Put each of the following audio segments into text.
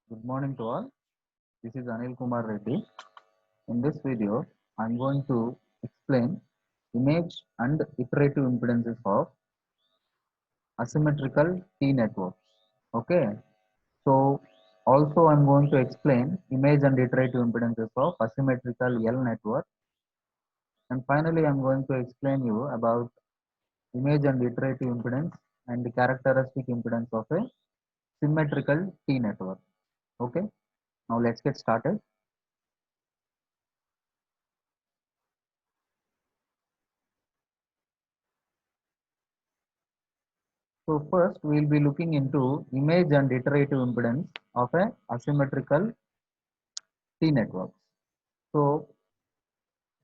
Good morning to all. This is Anil Kumar Reddy. In this video, I am going to explain image and iterative impedances of asymmetrical T networks. Okay. So also I am going to explain image and iterative impedances of asymmetrical L network. And finally, I am going to explain you about image and iterative impedance and the characteristic impedance of a symmetrical T network. Okay. Now let's get started. So first we will be looking into image and iterative impedance of a asymmetrical T network. So,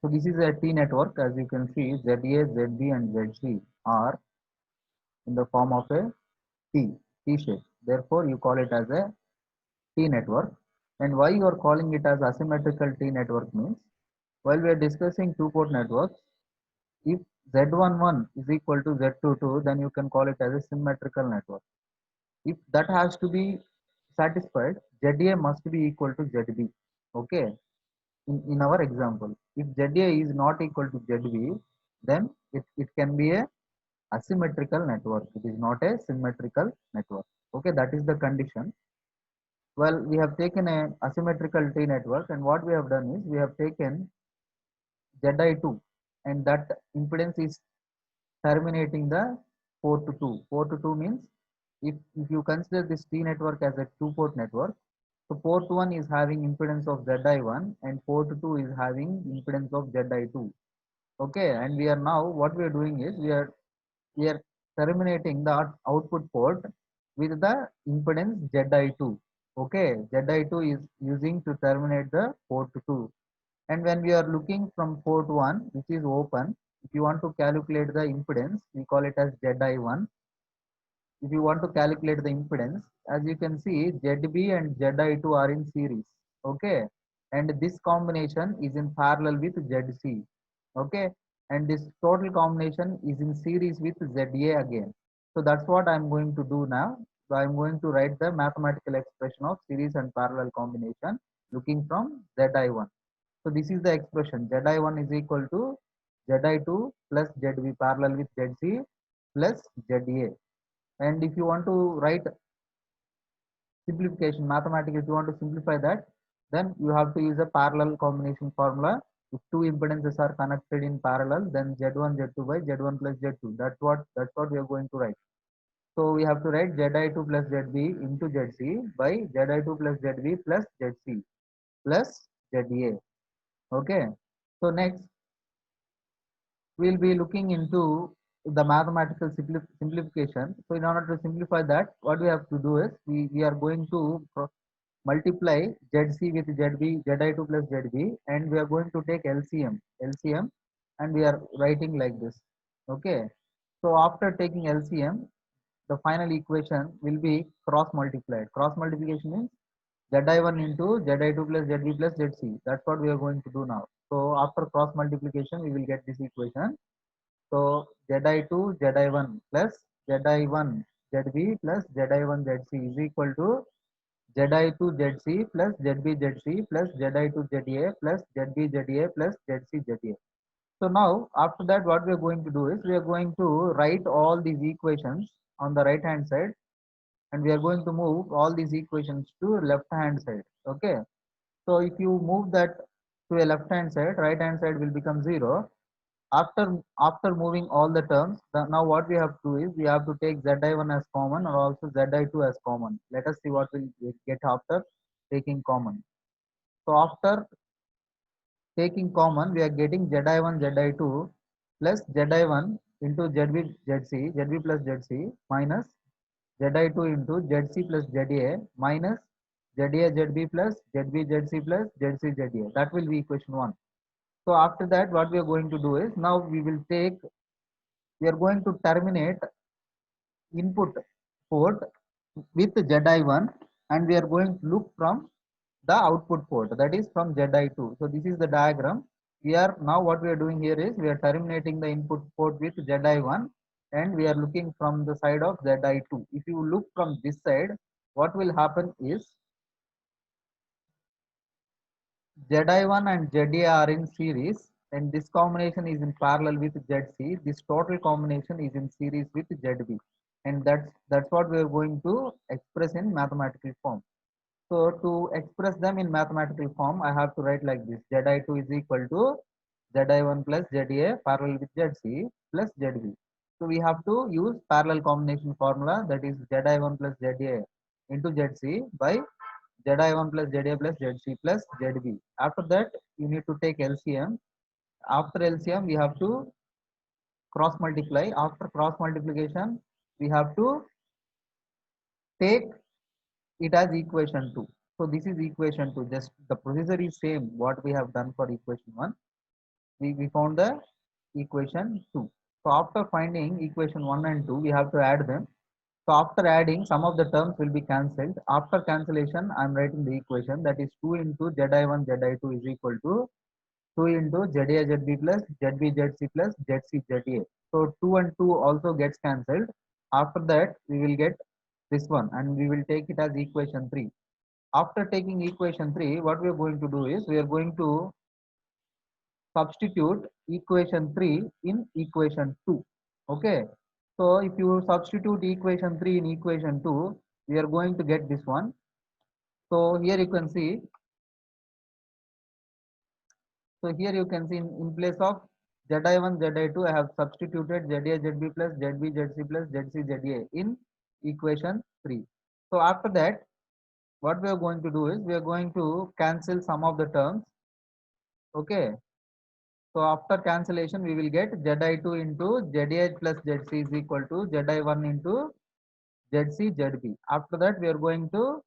so this is a T network. As you can see, ZA, ZB and ZC are in the form of a T shape. Therefore, you call it as a T network. And why you are calling it as asymmetrical T network means, while we are discussing two-port networks, if Z11 is equal to Z22, then you can call it as a symmetrical network. If that has to be satisfied, ZA must be equal to ZB. Okay. In our example, if ZA is not equal to ZB, then it can be a asymmetrical network. It is not a symmetrical network. Okay, that is the condition. Well, we have taken a asymmetrical T network, and what we have done is we have taken ZI2, and that impedance is terminating the port 2. Port 2 means if you consider this T network as a two-port network, so port 1 is having impedance of Zi1 and port 2 is having impedance of Zi2. Okay, and we are now what we are doing is we are terminating the output port with the impedance Zi2. Okay, Zi2 is using to terminate the port 2. And when we are looking from port 1, which is open, if you want to calculate the impedance, we call it as Zi1. If you want to calculate the impedance, as you can see, ZB and Zi2 are in series. Okay. And this combination is in parallel with ZC. Okay. And this total combination is in series with ZA again. So that's what I'm going to do now. So I'm going to write the mathematical expression of series and parallel combination looking from Zi1. So this is the expression Zi1 is equal to Zi2 plus ZB parallel with ZC plus ZA. And if you want to write simplification mathematics, if you want to simplify that, then you have to use a parallel combination formula. If two impedances are connected in parallel, then Z1 Z2 by Z1 plus Z2. That's what we are going to write. So we have to write Zi2 plus ZB into ZC by Zi2 plus ZB plus ZC plus ZA. Okay. So next we'll be looking into the mathematical simplification. So in order to simplify that, what we have to do is we are going to multiply ZC with ZB, Zi2 plus ZB, and we are going to take LCM, and we are writing like this. Okay. So after taking LCM, the final equation will be cross multiplied. Cross multiplication means Zi1 into Zi2 plus ZB plus ZC. That's what we are going to do now. So after cross multiplication, we will get this equation. So Zi2 Zi1 plus Zi1 ZB plus Zi1 ZC is equal to Zi2 ZC plus ZB ZC plus Zi2 ZA plus ZB ZA plus ZC ZA. So now after that what we are going to do is we are going to write all these equations on the right hand side, and we are going to move all these equations to left hand side. Okay. So if you move that to a left hand side, right hand side will become 0. After moving all the terms, now what we have to do is we have to take Zi1 as common or also Zi2 as common. Let us see what we will get after taking common. So after taking common, we are getting Zi1 Zi2 plus Zi1 into ZB plus ZC minus Zi2 into ZC plus ZA minus ZA ZB plus ZB ZC plus ZC ZA. That will be equation 1. So after that, what we are going to do is now we are going to terminate input port with Zi1, and we are going to look from the output port, that is from Zi2. So this is the diagram. We are now what we are doing here is we are terminating the input port with Zi1, and we are looking from the side of Zi2. If you look from this side, what will happen is Zi1 and Za are in series and this combination is in parallel with Zc. This total combination is in series with Zb, and that's what we are going to express in mathematical form. So to express them in mathematical form, I have to write like this: Zi2 is equal to Zi1 plus Za parallel with Zc plus Zb. So we have to use parallel combination formula, that is Zi1 plus Za into Zc by Zi1 plus Za plus Zc plus Zb. After that, you need to take LCM. After LCM, we have to cross multiply. After cross multiplication, we have to take it as equation 2. So this is equation 2. Just the procedure is same what we have done for equation 1. We found the equation 2. So after finding equation 1 and 2, we have to add them. So after adding, some of the terms will be cancelled. After cancellation, I am writing the equation, that is 2 into Zi1 Zi2 is equal to 2 into Za Zb plus Zb Zc plus Zc Za. So 2 and 2 also gets cancelled. After that, we will get this one and we will take it as equation 3. After taking equation 3, what we are going to do is we are going to substitute equation 3 in equation 2. Okay. So if you substitute equation 3 in equation 2, we are going to get this one. So here you can see, in place of Zi1, Zi2, I have substituted Za Zb plus Zb Zc plus Zc Za in equation 3. So after that, what we are going to do is we are going to cancel some of the terms. Okay. So after cancellation, we will get Zi2 into Za plus Zc is equal to Zi1 into Zc Zb. After that, we are going to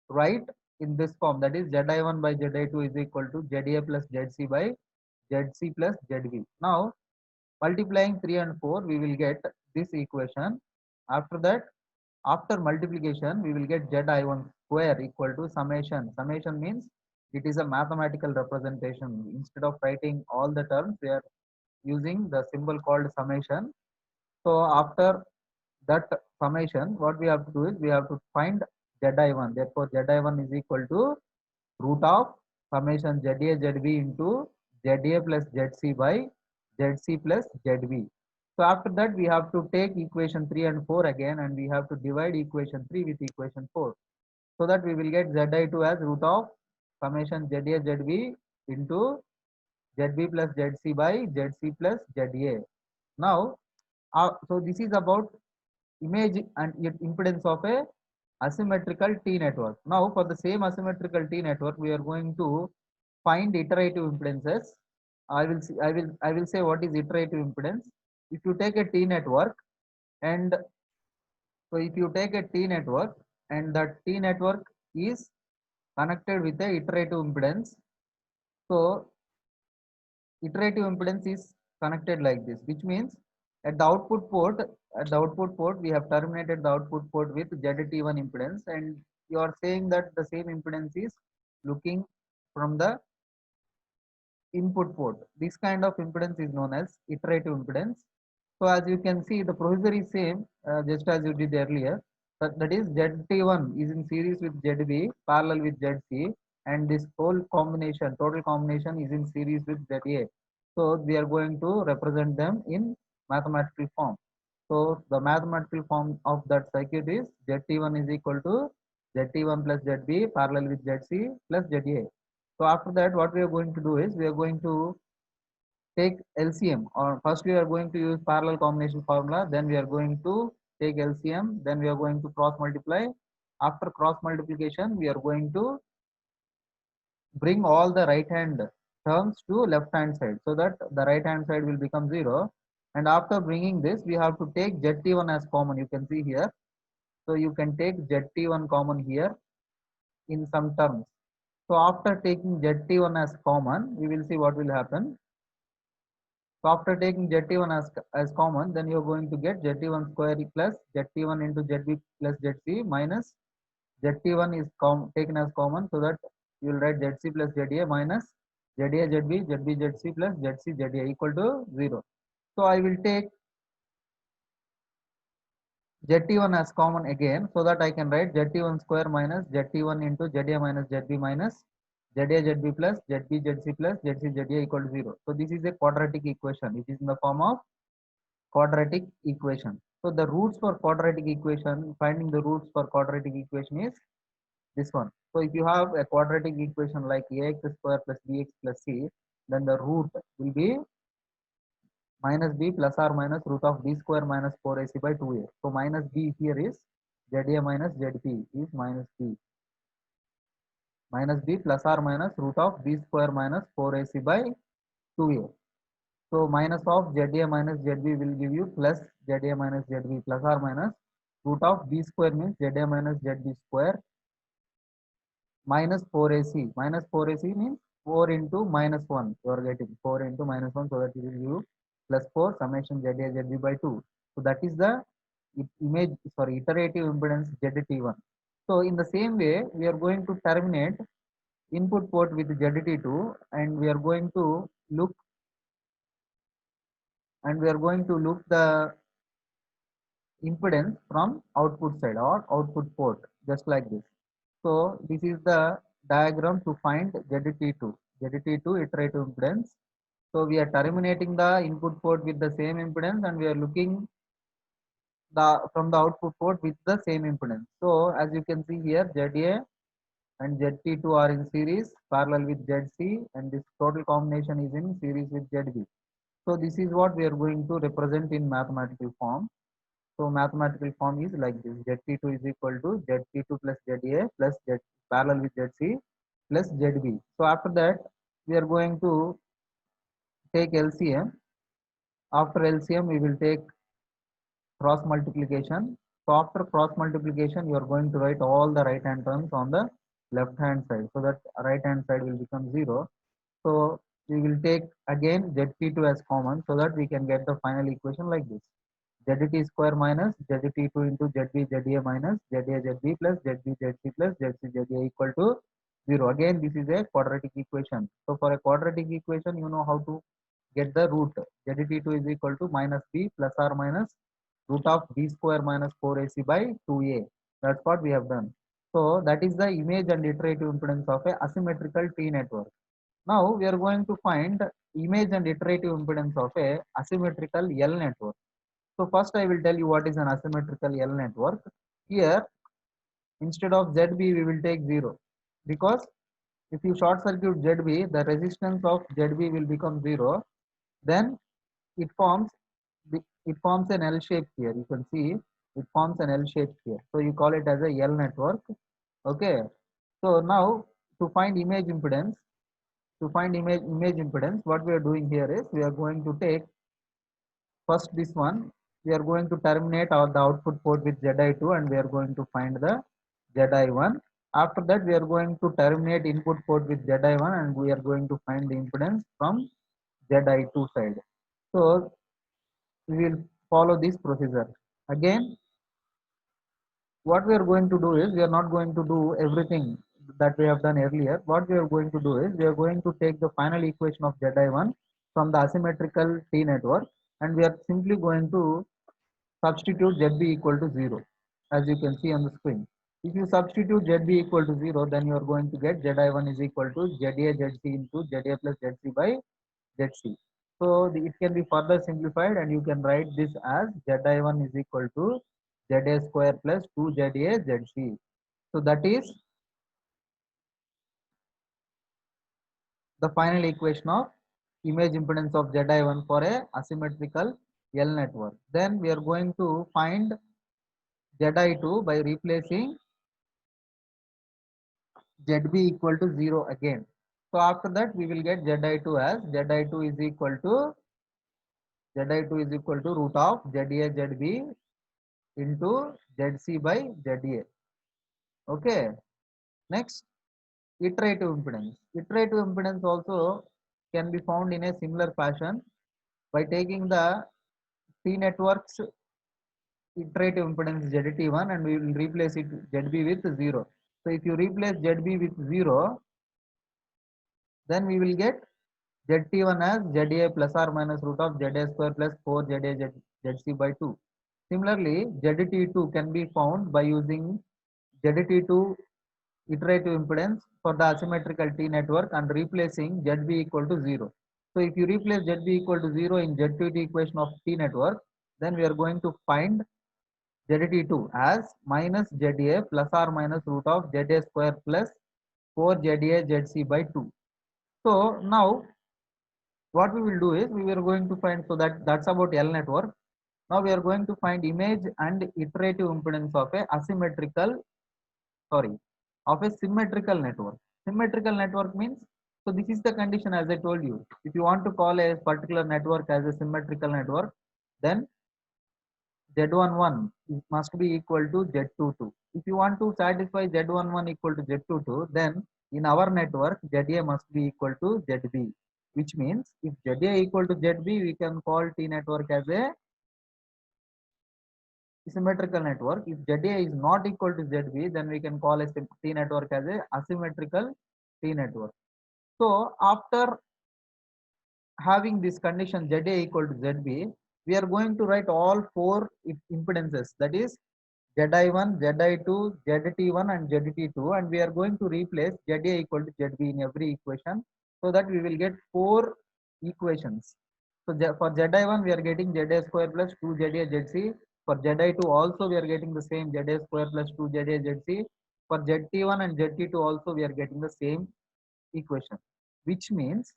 write in this form, that is Zi1 by Zi2 is equal to Za plus Zc by Zc plus Zb. Now multiplying 3 and 4, we will get this equation. After that, after multiplication, we will get Zi1 square equal to summation. Summation means it is a mathematical representation. Instead of writing all the terms, we are using the symbol called summation. So after that summation, what we have to do is we have to find Zi1. Therefore, Zi1 is equal to root of summation Za Zb into Za plus Zc by Zc plus Zb. So after that, we have to take equation 3 and 4 again and we have to divide equation 3 with equation 4. So that we will get Zi2 as root of summation Za Zb into Zb plus Zc by Zc plus Za. Now, so this is about image and impedance of a asymmetrical T network. Now, for the same asymmetrical T network, we are going to find iterative impedances. I will say what is iterative impedance. If you take a T network and so if you take a T network and that T network is connected with a iterative impedance, so iterative impedance is connected like this, which means at the output port, we have terminated the output port with ZT1 impedance, and you are saying that the same impedance is looking from the input port. This kind of impedance is known as iterative impedance. So as you can see, the procedure is same just as you did earlier. That is ZT1 is in series with ZB parallel with ZC, and this whole combination, total combination is in series with ZA. So we are going to represent them in mathematical form. So the mathematical form of that circuit is ZT1 is equal to ZT1 plus ZB parallel with ZC plus ZA. So after that, what we are going to do is we are going to take LCM, or first we are going to use parallel combination formula, then we are going to take LCM, then we are going to cross multiply. After cross multiplication, we are going to bring all the right hand terms to left hand side so that the right hand side will become 0. And after bringing this, we have to take ZT1 as common. You can see here. So you can take ZT1 common here in some terms. So after taking ZT1 as common, we will see what will happen. So after taking ZT1 as common, then you're going to get ZT1 square plus ZT1 into ZB plus ZC minus ZT1 is taken as common, so that you will write ZC plus ZA minus ZA ZB ZB ZC plus ZC ZA equal to 0. So I will take ZT1 as common again, so that I can write ZT1 square minus ZT1 into ZA minus ZB minus ZA ZB plus ZB ZC plus ZC ZA equal to 0. So this is a quadratic equation. It is in the form of quadratic equation. So the roots for quadratic equation, finding the roots for quadratic equation is this one. So if you have a quadratic equation like ax square plus bx plus c, then the root will be minus b plus or minus root of b square minus 4ac by 2a. So minus b here is za minus zp is minus b plus or minus root of b square minus 4ac by 2a. So minus of za minus zb will give you plus za minus zb plus or minus root of b square means za minus zb square minus 4ac. Minus 4ac means 4 into minus 1. You are getting 4 into minus 1, so that it will give you plus 4 summation za zb by 2. So that is the iterative impedance ZT1. So in the same way, we are going to terminate input port with ZT2, and we are going to look the impedance from output side or output port, just like this. So this is the diagram to find ZT2 iterative impedance. So we are terminating the input port with the same impedance, and we are looking from the output port with the same impedance. So as you can see here, ZA and ZT2 are in series parallel with ZC, and this total combination is in series with ZB. So this is what we are going to represent in mathematical form. So mathematical form is like this: ZT2 is equal to ZT2 plus ZA plus Z parallel with ZC plus ZB. So after that, we are going to take LCM. After LCM, we will take cross multiplication. So after cross multiplication, you are going to write all the right hand terms on the left hand side, so that right hand side will become 0. So we will take again ZT2 as common, so that we can get the final equation like this: ZT square minus ZT2 into ZB ZA minus ZA ZB plus ZB ZC plus ZC ZA equal to 0. Again, this is a quadratic equation. So for a quadratic equation, you know how to get the root. ZT2 is equal to minus b plus or minus root of b square minus 4ac by 2a. That's what we have done. So that is the image and iterative impedance of a asymmetrical T network. Now we are going to find image and iterative impedance of a asymmetrical L network. So first I will tell you what is an asymmetrical L network. Here, instead of ZB we will take 0, because if you short circuit ZB, the resistance of ZB will become 0. Then it forms an L shape here. You can see it forms an L shape here. So you call it as a L network. Okay. So now to find image impedance, what we are doing here is we are going to take first this one. We are going to terminate the output port with ZI2, and we are going to find the ZI1. After that, we are going to terminate input port with ZI1, and we are going to find the impedance from ZI2 side. So we will follow this procedure. Again, what we are going to do is we are not going to do everything that we have done earlier. What we are going to do is we are going to take the final equation of ZI1 from the asymmetrical T network, and we are simply going to substitute ZB equal to 0, as you can see on the screen. If you substitute ZB equal to 0, then you are going to get ZI1 is equal to ZA ZC into ZA plus ZC by ZC. So it can be further simplified, and you can write this as ZI1 is equal to ZA square plus 2 ZA ZC. So that is the final equation of image impedance of ZI1 for a asymmetrical L network. Then we are going to find ZI2 by replacing ZB equal to 0 again. So after that we will get ZI2 as ZI2 is equal to root of ZA ZB into ZC by ZA. Okay. Next, iterative impedance. Iterative impedance also can be found in a similar fashion by taking the T network's iterative impedance ZT1, and we will replace it ZB with 0. So if you replace ZB with 0, then we will get ZT1 as ZA plus or minus root of ZA square plus 4 ZA ZC by 2. Similarly, ZT2 can be found by using ZT2 iterative impedance for the asymmetrical T network and replacing ZB equal to 0. So if you replace ZB equal to 0 in Z2 equation of T network, then we are going to find ZT2 as minus ZA plus or minus root of ZA square plus 4 ZA ZC by 2. So now what we will do is we are going to find, so that's about L network. Now we are going to find image and iterative impedance of a asymmetrical, sorry, of a symmetrical network. Symmetrical network means, so this is the condition as I told you. If you want to call a particular network as a symmetrical network, then Z11 must be equal to Z22. If you want to satisfy Z11 equal to Z22, then in our network ZA must be equal to ZB, which means if ZA equal to ZB, we can call T network as a symmetrical network. If ZA is not equal to ZB, then we can call a T network as a asymmetrical T network. So after having this condition ZA equal to ZB, we are going to write all four impedances, that is ZI1, ZI2, ZT1 and ZT2, and we are going to replace ZA equal to ZB in every equation, so that we will get four equations. So for ZI1 we are getting ZA square plus 2 ZA ZC. For ZI2 also we are getting the same ZA square plus 2 ZA ZC. For ZT1 and ZT2 also we are getting the same equation, which means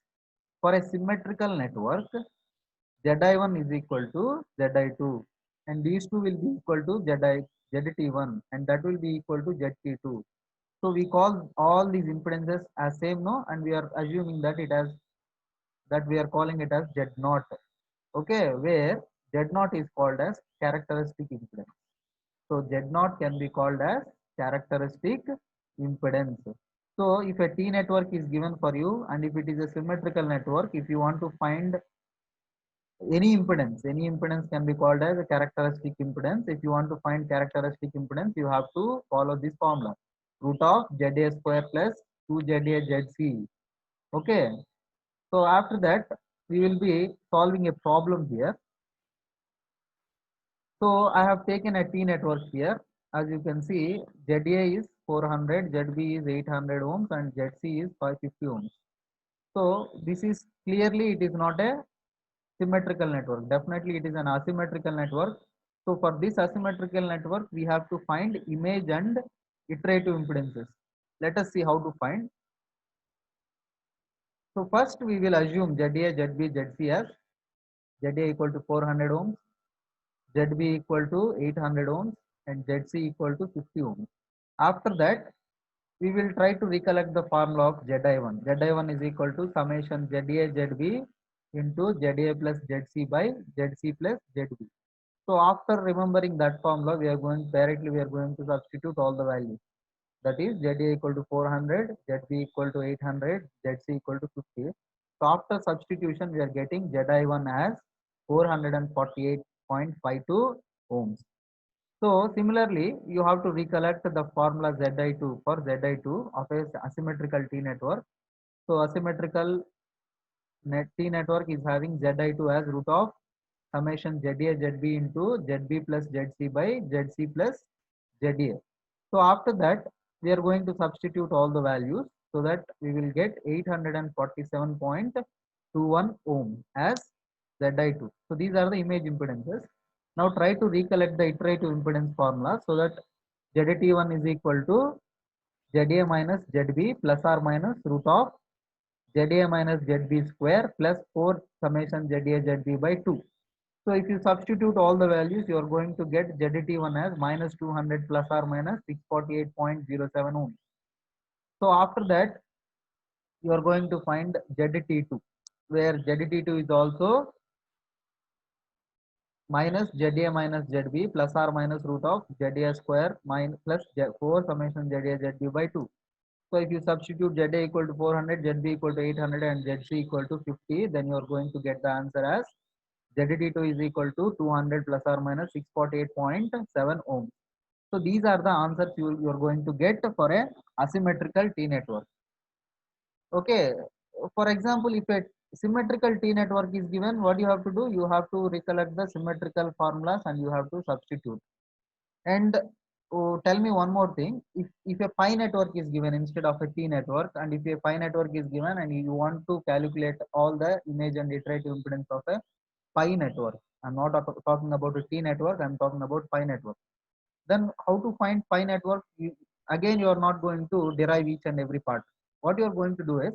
for a symmetrical network, ZI1 is equal to ZI2, and these two will be equal to ZT1, and that will be equal to ZT2. So we call all these impedances as same, no, and we are assuming that it has, that we are calling it as Z0. Okay, where Z0 is called as characteristic impedance. So Z0 can be called as characteristic impedance. So if a T network is given for you, and if it is a symmetrical network, if you want to find any impedance can be called as a characteristic impedance. If you want to find characteristic impedance, you have to follow this formula, root of ZA square plus 2 ZA ZC. Okay, so after that we will be solving a problem here. So I have taken a T network here. As you can see, ZA is 400, ZB is 800 ohms, and ZC is 550 ohms. So this is clearly, it is not a symmetrical network. Definitely it is an asymmetrical network. So for this asymmetrical network, we have to find image and iterative impedances. Let us see how to find. So first we will assume ZA, ZB, ZC as ZA equal to 400 ohms, ZB equal to 800 ohms, and ZC equal to 50 ohms. After that, we will try to recollect the formula of ZI1. ZI1 is equal to summation ZA, ZB into ZA plus ZC by ZC plus ZB. So after remembering that formula, we are going to substitute all the values. That is ZA equal to 400, ZB equal to 800, ZC equal to 50. So after substitution, we are getting ZI1 as 448.52 ohms. So similarly, you have to recollect the formula ZI2 for ZI2 of a asymmetrical T network. So asymmetrical T network is having ZI2 as root of summation ZA ZB into ZB plus ZC by ZC plus ZA. So after that, we are going to substitute all the values, so that we will get 847.21 ohm as ZI2. So these are the image impedances. Now try to recollect the iterative impedance formula, so that ZT1 is equal to ZA minus ZB plus or minus root of ZA minus ZB square plus 4 summation ZA ZB by 2. So if you substitute all the values, you are going to get ZT1 as minus 200 plus or minus 648.07 ohm. So after that, you are going to find ZT2, where ZT2 is also minus ZA minus ZB plus or minus root of ZA square minus plus 4 summation ZA ZB by 2. So if you substitute ZA equal to 400, ZB equal to 800 and ZC equal to 50, then you are going to get the answer as ZT2 is equal to 200 plus or minus 648.7 ohms. So these are the answers you are going to get for a asymmetrical T network. Okay, for example, if a symmetrical T network is given, what you have to do? You have to recollect the symmetrical formulas and you have to substitute. And Oh, tell me one more thing. If a pi network is given instead of a T network, and if a pi network is given and you want to calculate all the image and iterative impedance of a pi network, I'm not talking about a T network, I'm talking about pi network. Then how to find pi network? Again, you are not going to derive each and every part. What you are going to do is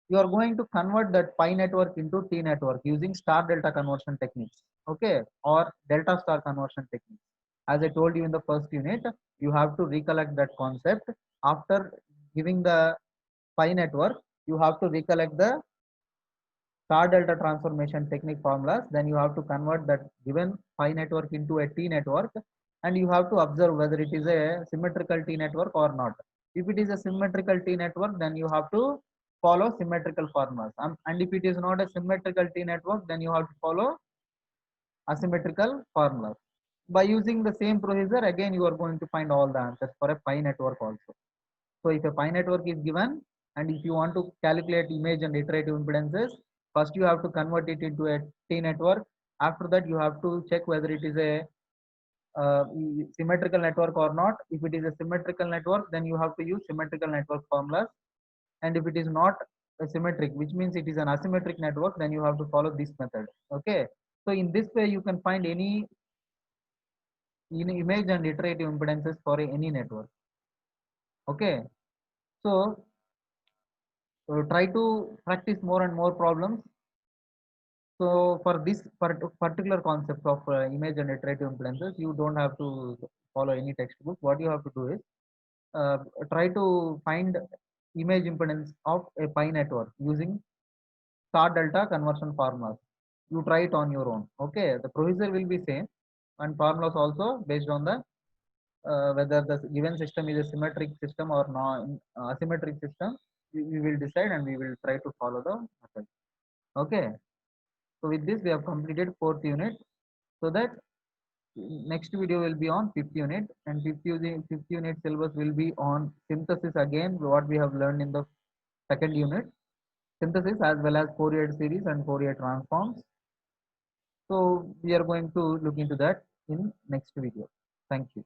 you are going to convert that pi network into T network using star delta conversion techniques, okay, or delta star conversion techniques. As I told you in the first unit, you have to recollect that concept. After giving the pi network, you have to recollect the star delta transformation technique formulas. Then you have to convert that given pi network into a T network, and you have to observe whether it is a symmetrical T network or not. If it is a symmetrical T network, then you have to follow symmetrical formulas. And if it is not a symmetrical T network, then you have to follow asymmetrical formulas. By using the same procedure, again you are going to find all the answers for a pi network also. So if a pi network is given, and if you want to calculate image and iterative impedances, first you have to convert it into a T network. After that, you have to check whether it is a symmetrical network or not. If it is a symmetrical network, then you have to use symmetrical network formulas. And if it is not a symmetric, which means it is an asymmetric network, then you have to follow this method. Okay. So in this way, you can find any image and iterative impedances for any network. Okay. So try to practice more and more problems. So for this particular concept of image and iterative impedances, you don't have to follow any textbook. What you have to do is uh, try to find image impedance of a pi network using star delta conversion formulas. You try it on your own. Okay, the procedure will be same, and formulas also based on the whether the given system is a symmetric system or not asymmetric system. We will decide and we will try to follow the method. Okay. So with this, we have completed fourth unit. So that next video will be on fifth unit, and fifth unit syllabus will be on synthesis again, what we have learned in the second unit, synthesis as well as Fourier series and Fourier transforms. So we are going to look into that in next video. Thank you.